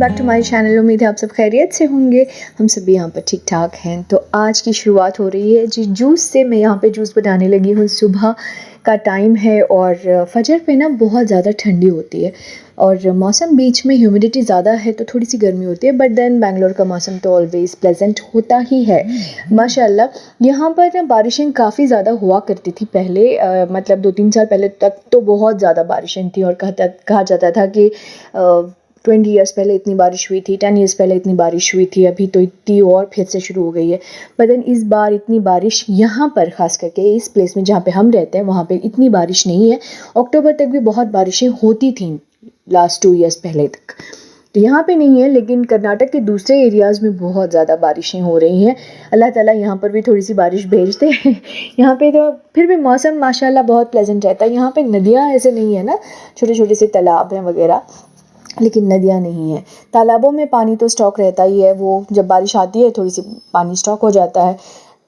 Back to my channel. उम्मीद है आप सब खैरियत से होंगे। हम सभी यहाँ पर ठीक ठाक हैं। तो आज की शुरुआत हो रही है जी जूस से। मैं यहाँ पे जूस बनाने लगी हूँ। सुबह का टाइम है और फजर पे ना बहुत ज़्यादा ठंडी होती है और मौसम बीच में ह्यूमिडिटी ज़्यादा है तो थोड़ी सी गर्मी होती है, बट देन बेंगलोर का मौसम तो ऑलवेज़ प्लेजेंट होता ही है माशाल्लाह। यहाँ पर ना बारिशें काफ़ी ज़्यादा हुआ करती थी पहले, मतलब 2-3 साल पहले तक तो बहुत ज़्यादा बारिशें थी और कहा जाता था कि 20 ईयर्स पहले इतनी बारिश हुई थी, 10 ईयर्स पहले इतनी बारिश हुई थी, अभी तो इतनी और फिर से शुरू हो गई है। पर देन इस बार इतनी बारिश यहाँ पर ख़ास करके इस प्लेस में जहाँ पे हम रहते हैं वहाँ पे इतनी बारिश नहीं है। अक्टूबर तक भी बहुत बारिशें होती थी लास्ट 2 ईयर्स पहले तक, तो यहाँ पे नहीं है, लेकिन कर्नाटक के दूसरे एरियाज़ में बहुत ज़्यादा बारिशें हो रही हैं। अल्लाह ताला यहाँ पर भी थोड़ी सी बारिश भेजते हैं। यहाँ पे तो फिर भी मौसम माशाल्लाह बहुत प्लेजेंट रहता है। यहाँ पे नदियाँ ऐसे नहीं है ना, छोटे छोटे से तालाब हैं वगैरह, लेकिन नदियाँ नहीं है। तालाबों में पानी तो स्टॉक रहता ही है, वो जब बारिश आती है थोड़ी सी पानी स्टॉक हो जाता है।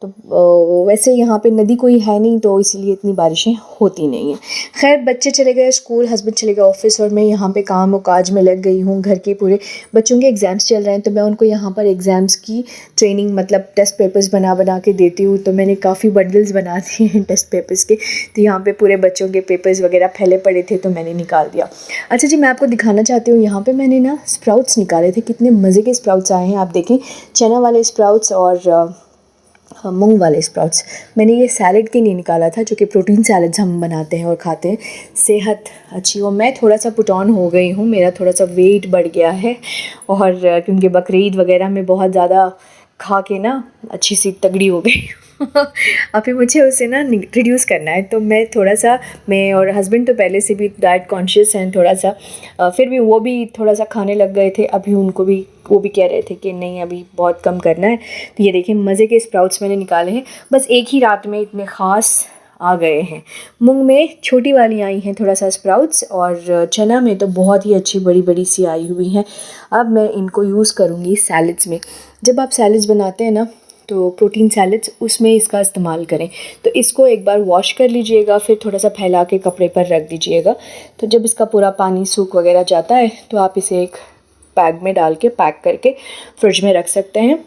तो वैसे यहाँ पे नदी कोई है नहीं तो इसीलिए इतनी बारिशें होती नहीं हैं। खैर, बच्चे चले गए स्कूल, हस्बैंड चले गए ऑफिस और मैं यहाँ पे काम और काज में लग गई हूँ। घर के पूरे बच्चों के एग्ज़ाम्स चल रहे हैं तो मैं उनको यहाँ पर एग्ज़ाम्स की ट्रेनिंग, मतलब टेस्ट पेपर्स बना बना के देती हूँ। तो मैंने काफ़ी बंडल्स बना दिए हैं टेस्ट पेपर्स के। तो यहाँ पे पूरे बच्चों के पेपर्स वगैरह फैले पड़े थे तो मैंने निकाल दिया। अच्छा जी, मैं आपको दिखाना चाहती हूँ, यहाँ पर मैंने ना स्प्राउट्स निकाले थे। कितने मज़े के स्प्राउट्स आए हैं आप देखें, चना वाले स्प्राउट्स और मूंग वाले स्प्राउट्स। मैंने ये सैलड के लिए निकाला था, जो कि प्रोटीन सैलड्स हम बनाते हैं और खाते हैं, सेहत अच्छी हो। मैं थोड़ा सा पुट ऑन हो गई हूँ, मेरा थोड़ा सा वेट बढ़ गया है और क्योंकि बकरीद वगैरह में बहुत ज़्यादा खा के ना अच्छी सी तगड़ी हो गई। अभी मुझे उसे ना रिड्यूस करना है, तो मैं थोड़ा सा, मैं और हस्बैंड तो पहले से भी डाइट कॉन्शियस हैं थोड़ा सा, फिर भी वो भी थोड़ा सा खाने लग गए थे। अभी उनको भी, वो भी कह रहे थे कि नहीं अभी बहुत कम करना है। तो ये देखिए मज़े के स्प्राउट्स मैंने निकाले हैं, बस एक ही रात में इतने ख़ास आ गए हैं। मूंग में छोटी वाली आई हैं थोड़ा सा स्प्राउट्स, और चना में तो बहुत ही अच्छी बड़ी बड़ी सी आई हुई हैं। अब मैं इनको यूज़ करूँगी सैलड्स में। जब आप सैलड्स बनाते हैं ना, तो प्रोटीन सैलड्स, उसमें इसका इस्तेमाल करें। तो इसको एक बार वॉश कर लीजिएगा, फिर थोड़ा सा फैला के कपड़े पर रख दीजिएगा। तो जब इसका पूरा पानी सूख वगैरह जाता है तो आप इसे एक बैग में डाल के पैक करके फ्रिज में रख सकते हैं।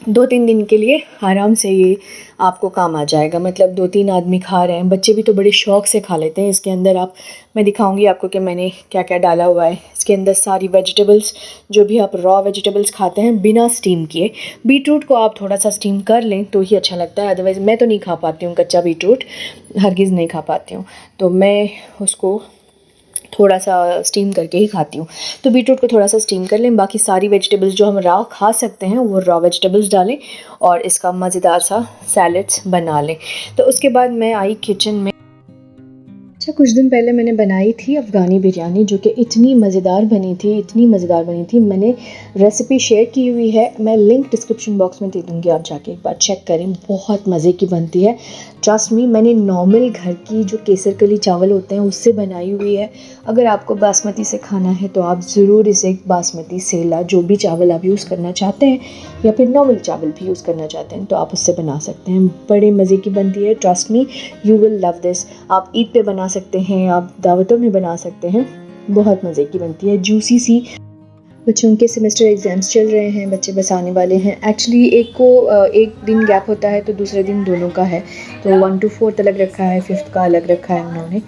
2-3 दिन के लिए आराम से ये आपको काम आ जाएगा। मतलब 2-3 आदमी खा रहे हैं, बच्चे भी तो बड़े शौक़ से खा लेते हैं। इसके अंदर मैं दिखाऊंगी आपको कि मैंने क्या क्या डाला हुआ है। इसके अंदर सारी वेजिटेबल्स, जो भी आप रॉ वेजिटेबल्स खाते हैं बिना स्टीम किए। बीटरूट को आप थोड़ा सा स्टीम कर लें तो ही अच्छा लगता है, अदरवाइज़ मैं तो नहीं खा पाती हूँ कच्चा बीटरूट, हरगिज़ नहीं खा पाती हूँ। तो मैं उसको थोड़ा सा स्टीम करके ही खाती हूँ। तो बीटरूट को थोड़ा सा स्टीम कर लें, बाकी सारी वेजिटेबल्स जो हम रॉ खा सकते हैं वो रॉ वेजिटेबल्स डालें और इसका मज़ेदार सा सैलड्स बना लें। तो उसके बाद मैं आई किचन में। अच्छा, कुछ दिन पहले मैंने बनाई थी अफ़गानी बिरयानी, जो कि इतनी मज़ेदार बनी थी, इतनी मज़ेदार बनी थी। मैंने रेसिपी शेयर की हुई है, मैं लिंक डिस्क्रिप्शन बॉक्स में दे दूँगी, आप जाके एक बार चेक करें। बहुत मज़े की बनती है, ट्रस्ट मी। मैंने नॉर्मल घर की जो केसर कली चावल होते हैं उससे बनाई हुई है। अगर आपको बासमती से खाना है तो आप ज़रूर इसे बासमती सेला, जो भी चावल आप यूज़ करना चाहते हैं, या फिर नॉर्मल चावल भी यूज़ करना चाहते हैं तो आप उससे बना सकते हैं। बड़े मज़े की बनती है, trust me, you will love this. आप ईद पे बना सकते हैं, आप दावतों में बना सकते हैं, बहुत मज़े की बनती है, जूसी सी। बच्चों के सेमेस्टर एग्ज़ाम्स चल रहे हैं, बच्चे बस आने वाले हैं। एक्चुअली एक को एक दिन गैप होता है तो दूसरे दिन दोनों का है, तो 1 to 4 अलग रखा है, 5th का अलग रखा है उन्होंने।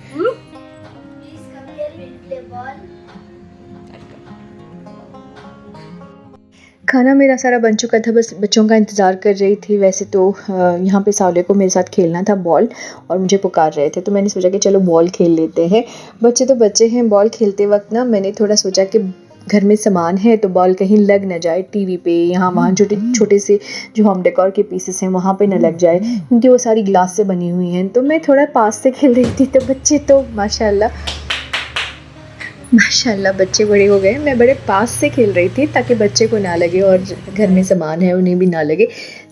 खाना मेरा सारा बन चुका था, बस बच्चों का इंतज़ार कर रही थी। वैसे तो यहाँ पे साले को मेरे साथ खेलना था बॉल, और मुझे पुकार रहे थे तो मैंने सोचा कि चलो बॉल खेल लेते हैं। बच्चे तो बच्चे हैं, बॉल खेलते वक्त ना मैंने थोड़ा सोचा कि घर में सामान है तो बॉल कहीं लग ना जाए, टीवी पे यहाँ वहाँ छोटे छोटे से जो होम डेकोर के पीसेस हैं वहाँ पे ना लग जाए, क्योंकि वो सारी ग्लास से बनी हुई हैं। तो मैं थोड़ा पास से खेल रही थी, तो बच्चे तो माशाल्लाह बच्चे बड़े हो गए। मैं बड़े पास से खेल रही थी ताकि बच्चे को ना लगे और घर में सामान है उन्हें भी ना लगे।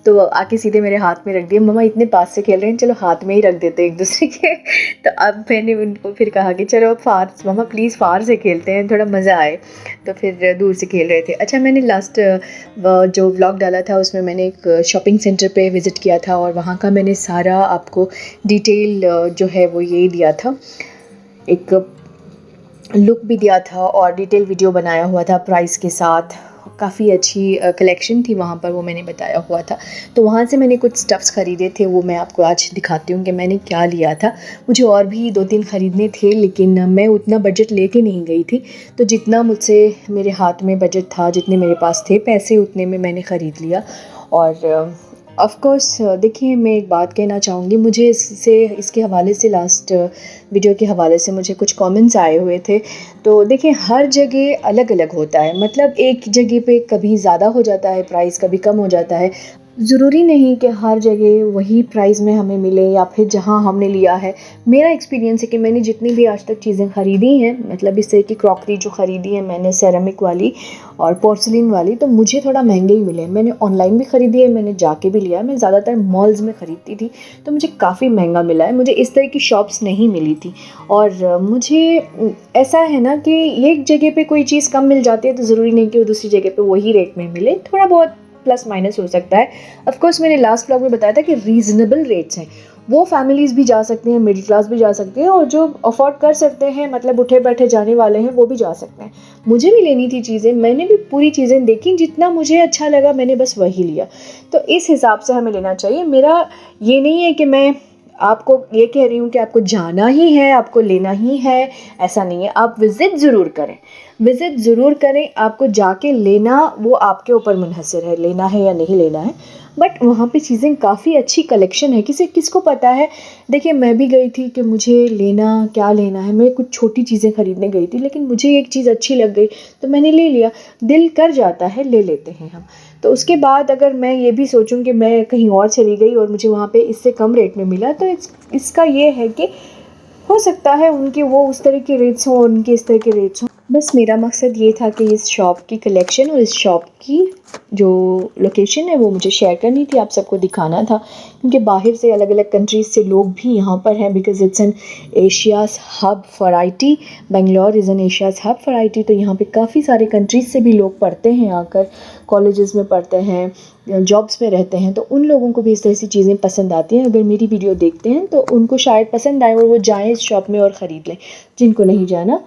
तो आके सीधे मेरे हाथ में रख दिया। मम्मा इतने पास से खेल रहे हैं, चलो हाथ में ही रख देते एक दूसरे के। तो अब मैंने उनको फिर कहा कि चलो फार, मम्मा प्लीज़ फार से खेलते हैं, थोड़ा मज़ा आए। तो फिर दूर से खेल रहे थे। अच्छा, मैंने लास्ट जो व्लॉग डाला था उसमें मैंने एक शॉपिंग सेंटर पे विज़िट किया था और वहाँ का मैंने सारा आपको डिटेल जो है वो यही दिया था। एक लुक भी दिया था और डिटेल वीडियो बनाया हुआ था प्राइस के साथ। काफ़ी अच्छी कलेक्शन थी वहाँ पर, वो मैंने बताया हुआ था। तो वहाँ से मैंने कुछ स्टफ़्स ख़रीदे थे, वो मैं आपको आज दिखाती हूँ कि मैंने क्या लिया था। मुझे और भी 2-3 ख़रीदने थे, लेकिन मैं उतना बजट लेके नहीं गई थी। तो जितना मुझसे मेरे हाथ में बजट था, जितने मेरे पास थे पैसे, उतने में मैंने ख़रीद लिया। और ऑफ़ कोर्स देखिए, मैं एक बात कहना चाहूँगी, मुझे इसके हवाले से लास्ट वीडियो के हवाले से मुझे कुछ कमेंट्स आए हुए थे। तो देखिए, हर जगह अलग-अलग होता है, मतलब एक जगह पे कभी ज़्यादा हो जाता है प्राइस, कभी कम हो जाता है। ज़रूरी नहीं कि हर जगह वही प्राइस में हमें मिले या फिर जहाँ हमने लिया है। मेरा एक्सपीरियंस है कि मैंने जितनी भी आज तक चीज़ें ख़रीदी हैं, मतलब इस तरह की क्रॉकरी जो ख़रीदी है मैंने, सेरेमिक वाली और पोर्सिलिन वाली, तो मुझे थोड़ा महंगे ही मिले। मैंने ऑनलाइन भी ख़रीदी है, मैंने जाके भी लिया है। मैं ज़्यादातर मॉल्स में ख़रीदती थी, तो मुझे काफ़ी महंगा मिला है। मुझे इस तरह की शॉप्स नहीं मिली थी। और मुझे ऐसा है ना कि एक जगह पे कोई चीज़ कम मिल जाती है, तो ज़रूरी नहीं कि वो दूसरी जगह पे वही रेट में मिले। थोड़ा बहुत प्लस माइनस हो सकता है। ऑफ़ कोर्स मैंने लास्ट व्लॉग में बताया था कि रीज़नेबल रेट्स हैं। वो फैमिलीज़ भी जा सकती हैं, मिडिल क्लास भी जा सकती है, और जो अफ़ोर्ड कर सकते हैं, मतलब उठे-बैठे जाने वाले हैं, वो भी जा सकते हैं। मुझे भी लेनी थी चीज़ें, मैंने भी पूरी चीज़ें देखी, जितना मुझे अच्छा लगा मैंने बस वही लिया। तो इस हिसाब से हमें लेना चाहिए। मेरा ये नहीं है कि मैं आपको ये कह रही हूँ कि आपको जाना ही है, आपको लेना ही है, ऐसा नहीं है। आप विज़िट ज़रूर करें, विज़िट ज़रूर करें। आपको जाके लेना वो आपके ऊपर मुनहसर है, लेना है या नहीं लेना है। बट वहाँ पे चीज़ें काफ़ी अच्छी कलेक्शन है, किसको पता है। देखिए, मैं भी गई थी कि मुझे क्या लेना है। मैं कुछ छोटी चीज़ें ख़रीदने गई थी, लेकिन मुझे एक चीज़ अच्छी लग गई तो मैंने ले लिया। दिल कर जाता है, ले लेते हैं हम। तो उसके बाद अगर मैं ये भी सोचूं कि मैं कहीं और चली गई और मुझे वहाँ पे इससे कम रेट में मिला, तो इसका ये है कि हो सकता है उनके वो उस तरह के रेट्स हों और उनके इस तरह के रेट्स हों। बस मेरा मकसद ये था कि इस शॉप की कलेक्शन और इस शॉप की जो लोकेशन है वो मुझे शेयर करनी थी, आप सबको दिखाना था, क्योंकि बाहर से अलग-अलग कंट्रीज़ से लोग भी यहाँ पर हैं, because it's an Asia's hub for IT. Bangalore is an Asia's hub for IT. तो यहाँ पे काफ़ी सारे कंट्रीज़ से भी लोग पढ़ते हैं आकर, कॉलेजेस में पढ़ते हैं, जॉब्स में रहते हैं। तो उन लोगों को भी इस तरह की चीज़ें पसंद आती हैं। अगर मेरी वीडियो देखते हैं तो उनको शायद पसंद आए और वो जाएँ इस शॉप में और ख़रीद लें। जिनको नहीं जाना,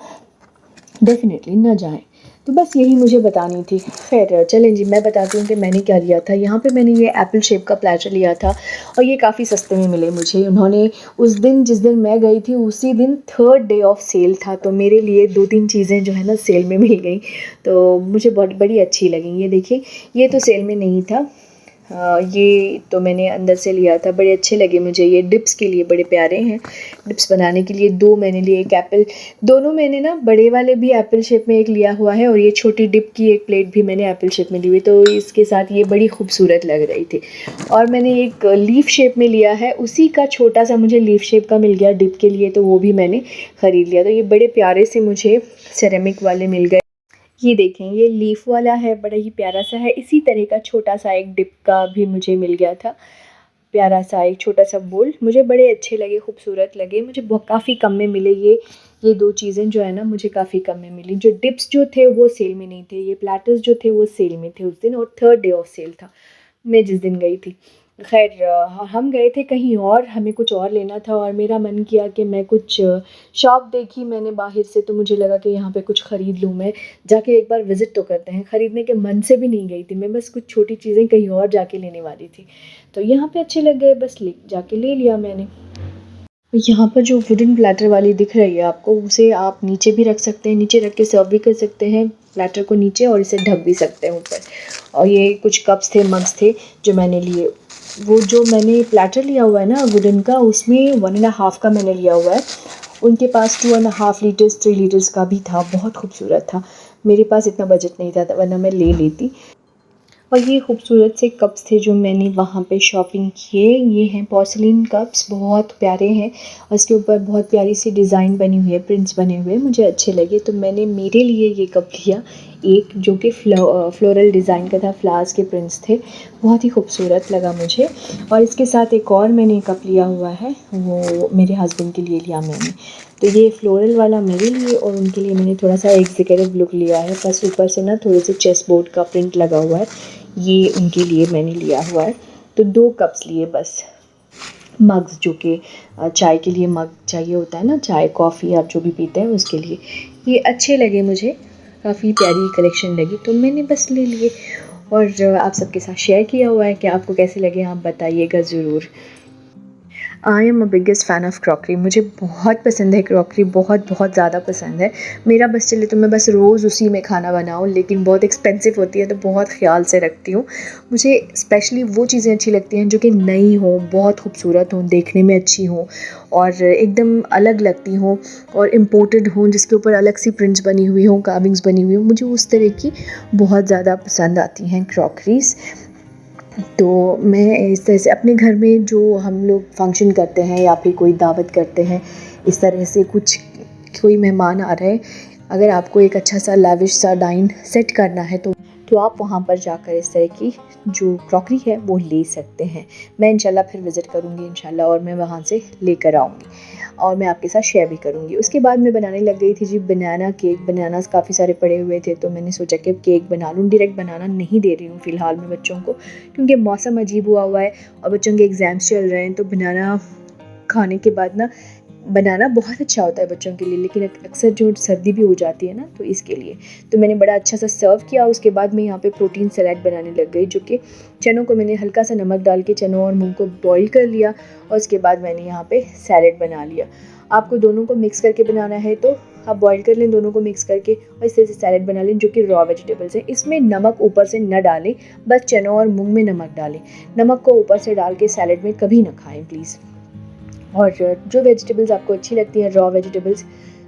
डेफ़िनेटली ना जाएँ। तो बस यही मुझे बतानी थी। ख़ैर चलें जी, मैं बताती हूँ कि मैंने क्या लिया था। यहाँ पे मैंने ये एप्पल शेप का प्लेटर लिया था और ये काफ़ी सस्ते में मिले मुझे। उन्होंने उस दिन, जिस दिन मैं गई थी, उसी दिन 3rd डे ऑफ सेल था, तो मेरे लिए 2-3 चीज़ें जो है ना सेल में मिल गई, तो मुझे बड़ी अच्छी लगी। ये देखिए, ये तो सेल में नहीं था। ये तो मैंने अंदर से लिया था, बड़े अच्छे लगे मुझे। ये डिप्स के लिए बड़े प्यारे हैं। डिप्स बनाने के लिए 2 मैंने लिए, एक एप्पल, दोनों मैंने ना बड़े वाले भी एप्पल शेप में एक लिया हुआ है, और ये छोटी डिप की एक प्लेट भी मैंने एप्पल शेप में ली हुई, तो इसके साथ ये बड़ी खूबसूरत लग रही थी। और मैंने एक लीफ शेप में लिया है, उसी का छोटा सा मुझे लीफ शेप का मिल गया डिप के लिए, तो वो भी मैंने ख़रीद लिया। तो ये बड़े प्यारे से मुझे सेरेमिक वाले मिल गए। ये देखें, ये लीफ वाला है, बड़ा ही प्यारा सा है। इसी तरह का छोटा सा एक डिप का भी मुझे मिल गया था, प्यारा सा एक छोटा सा बोल। मुझे बड़े अच्छे लगे, खूबसूरत लगे मुझे, काफ़ी कम में मिले ये 2 चीज़ें जो है ना, मुझे काफ़ी कम में मिली। जो डिप्स जो थे वो सेल में नहीं थे, ये प्लेटर्स जो थे वो सेल में थे उस दिन, और 3rd डे ऑफ सेल था मैं जिस दिन गई थी। ख़ैर हम गए थे कहीं और, हमें कुछ और लेना था, और मेरा मन किया कि मैं कुछ शॉप देखी मैंने बाहर से, तो मुझे लगा कि यहाँ पे कुछ ख़रीद लूँ मैं। जाके एक बार विज़िट तो करते हैं। ख़रीदने के मन से भी नहीं गई थी मैं, बस कुछ छोटी चीज़ें कहीं और जाके लेने वाली थी। तो यहाँ पे अच्छे लग गए, बस जाके ले लिया मैंने। यहाँ पर जो वुडन प्लेटर वाली दिख रही है आपको, उसे आप नीचे भी रख सकते हैं, नीचे रख के सर्व भी कर सकते हैं प्लेटर को नीचे, और इसे ढक भी सकते हैं ऊपर। और ये कुछ कप्स थे, मग्स थे जो मैंने लिए। वो जो मैंने प्लेटर लिया हुआ है ना वुडन का, उसमें 1.5 का मैंने लिया हुआ है। उनके पास 2.5 लीटर्स 3 लीटर्स का भी था, बहुत खूबसूरत था। मेरे पास इतना बजट नहीं था, वरना मैं ले लेती। और ये खूबसूरत से कप्स थे जो मैंने वहाँ पे शॉपिंग किए। ये हैं पोर्सिलिन कप्स, बहुत प्यारे हैं, और इसके ऊपर बहुत प्यारी सी डिज़ाइन बनी हुई है, प्रिंट्स बने हुए, मुझे अच्छे लगे, तो मैंने मेरे लिए ये कप लिया एक, जो कि फ्लोरल डिज़ाइन का था, फ्लावर्स के प्रिंट्स थे, बहुत ही खूबसूरत लगा मुझे। और इसके साथ एक और मैंने कप लिया हुआ है, वो मेरे हस्बैंड के लिए लिया मैंने। तो ये फ्लोरल वाला मेरे लिए, और उनके लिए मैंने थोड़ा सा एग्जीक्यूटिव लुक लिया है, बस ऊपर से ना थोड़े से चेस्ट बोर्ड का प्रिंट लगा हुआ है, ये उनके लिए मैंने लिया हुआ है। तो 2 कप्स लिए बस। मग्स, जो कि चाय के लिए मग चाहिए होता है ना, चाय कॉफ़ी आप जो भी पीते हैं उसके लिए, ये अच्छे लगे मुझे, काफ़ी प्यारी कलेक्शन लगी तो मैंने बस ले लिए और आप सबके साथ शेयर किया हुआ है कि आपको कैसे लगे आप बताइएगा ज़रूर। I am a biggest fan of crockery, मुझे बहुत पसंद है क्रॉकरी, बहुत बहुत ज़्यादा पसंद है। मेरा बस चले तो मैं बस रोज़ उसी में खाना बनाऊँ, लेकिन बहुत एक्सपेंसिव होती है तो बहुत ख़्याल से रखती हूँ। मुझे स्पेशली वो चीज़ें अच्छी लगती हैं जो कि नई हों, बहुत खूबसूरत हों, देखने में अच्छी हों और एकदम अलग लगती हों और इम्पोर्टेड हों, जिसके ऊपर अलग सी प्रिंट्स बनी हुई हों, कार्विंग्स बनी हुई हों। मुझे उस तरह की बहुत ज़्यादा पसंद आती हैं क्रॉकरीज़। तो मैं इस तरह से अपने घर में जो हम लोग फंक्शन करते हैं या फिर कोई दावत करते हैं, इस तरह से कुछ कोई मेहमान आ रहे हैं, अगर आपको एक अच्छा सा लैविश सा डाइन सेट करना है तो आप वहाँ पर जाकर इस तरह की जो क्रॉकरी है वो ले सकते हैं। मैं इंशाल्लाह फिर विज़िट करूँगी इंशाल्लाह और मैं वहाँ से लेकर आऊँगी और मैं आपके साथ शेयर भी करूँगी। उसके बाद मैं बनाने लग गई थी जी बनाना केक। बनानास काफ़ी सारे पड़े हुए थे तो मैंने सोचा कि केक बना लूँ। डायरेक्ट बनाना नहीं दे रही हूँ फ़िलहाल मैं बच्चों को, क्योंकि मौसम अजीब हुआ है और बच्चों के एग्ज़ाम्स चल रहे हैं, तो बनाना खाने के बाद ना बनाना बहुत अच्छा होता है बच्चों के लिए, लेकिन अक्सर जो सर्दी भी हो जाती है ना, तो इसके लिए तो मैंने बड़ा अच्छा सा सर्व किया। उसके बाद मैं यहाँ पे प्रोटीन सलाद बनाने लग गई, जो कि चनों को मैंने हल्का सा नमक डाल के चनों और मूंग को बॉईल कर लिया और उसके बाद मैंने यहाँ पे सैलेड बना लिया। आपको दोनों को मिक्स करके बनाना है तो आप बॉईल कर लें दोनों को मिक्स करके और इस तरह से सैलेड बना लें, जो कि रॉ वेजिटेबल्स हैं। इसमें नमक ऊपर से न डालें, बस चनों और मूंग में नमक डालें। नमक को ऊपर से डाल के सैलेड में कभी ना खाएं प्लीज़। और जो वेजिटेबल्स आपको अच्छी लगती हैं रॉ वेजिटेबल्स,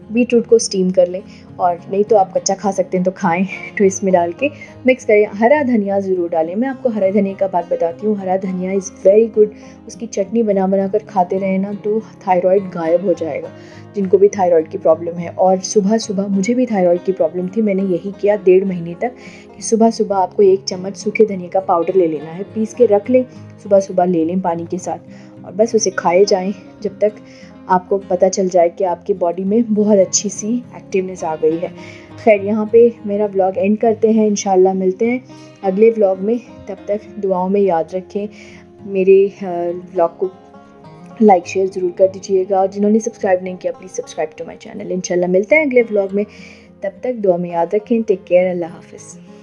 बीटरूट को स्टीम कर लें और नहीं तो आप कच्चा खा सकते हैं तो खाएं। तो इसमें डाल के मिक्स करें। हरा धनिया ज़रूर डालें। मैं आपको हरा धनिया का बात बताती हूँ। हरा धनिया इज़ वेरी गुड। उसकी चटनी बना बना कर खाते रहें ना तो थायराइड गायब हो जाएगा, जिनको भी थायराइड की प्रॉब्लम है। और सुबह सुबह मुझे भी थायराइड की प्रॉब्लम थी, मैंने यही किया 1.5 महीने तक कि सुबह सुबह आपको 1 चम्मच सूखे धनिया का पाउडर ले लेना है, पीस के रख लें, सुबह सुबह ले लें पानी के साथ और बस उसे खाए जाएं जब तक आपको पता चल जाए कि आपकी बॉडी में बहुत अच्छी सी एक्टिवनेस आ गई है। खैर यहाँ पे मेरा व्लॉग एंड करते हैं। इंशाल्लाह मिलते हैं अगले व्लॉग में। तब तक दुआओं में याद रखें। मेरे व्लॉग को लाइक शेयर ज़रूर कर दीजिएगा और जिन्होंने सब्सक्राइब नहीं किया please subscribe to my channel. इंशाल्लाह मिलते हैं अगले व्लॉग में। तब तक दुआ में याद रखें। Take care. अल्लाह हाफ़िज़।